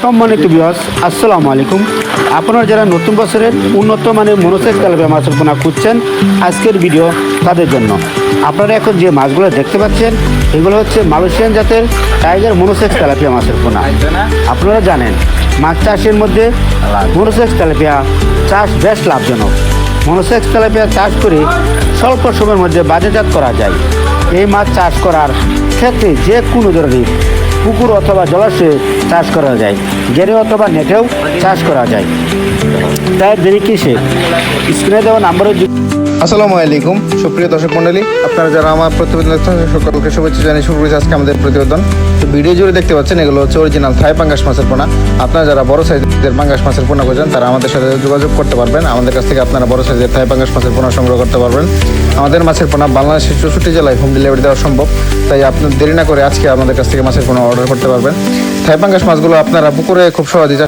সম্মানিত ভিউয়ার্স, আসসালামু আলাইকুম। আপনারা যারা নতুন বছরের উন্নত মানের মনোসেক্স তেলাপিয়া মাছের পোনা খুঁজছেন, আজকের ভিডিও তাদের জন্য। আপনারা এখন যে মাছগুলো দেখতে পাচ্ছেন এগুলো হচ্ছে মালয়েশিয়ান জাতের টাইগার মনোসেক্স তেলাপিয়া মাছের পোনা। আপনারা জানেন মাছ চাষের মধ্যে মনোসেক্স তেলাপিয়া চাষ বেশ লাভজনক। মনোসেক্স তেলাপিয়া চাষ করে স্বল্প সময়ের মধ্যে বাজারজাত করা যায়। এই মাছ চাষ করার ক্ষেত্রে যে কোনো ধরনের পুকুর অথবা জলাশয়ে চাষ করা যায়, গেরে অথবা নেটেও চাষ করা যায়। তাই দেরি কিসে, স্ক্রিনে দেওয়া নাম্বারে। আসসালামু আলাইকুম সুপ্রিয় দর্শক মণ্ডলী, আপনারা যারা আমার প্রতিবেদন দেখছেন সকলকে শুভেচ্ছা জানিয়ে শুরু করেছি আজকে আমাদের প্রতিবেদন। তো ভিডিও জুড়ে দেখতে পাচ্ছেন এগুলো হচ্ছে অরিজিনাল থাই পাঙ্গাস মাছের পোনা। আপনারা যারা বড় সাইজের পাঙ্গাস মাছের পোনা খোঁজেন তারা আমাদের সাথে যোগাযোগ করতে পারবেন। আমাদের কাছ থেকে আপনারা বড় সাইজের থাই পাঙ্গাস মাছের পোনা সংগ্রহ করতে পারবেন। আমাদের মাছের পোনা বাংলাদেশের 64 জেলায় হোম ডেলিভারি দেওয়া সম্ভব। তাই আপনার দেরি না করে আজকে আমাদের কাছ থেকে মাছের পোনা অর্ডার করতে পারবেন। থাই পাঙ্গাস মাছগুলো আপনারা পুকুরে খুব সহজেই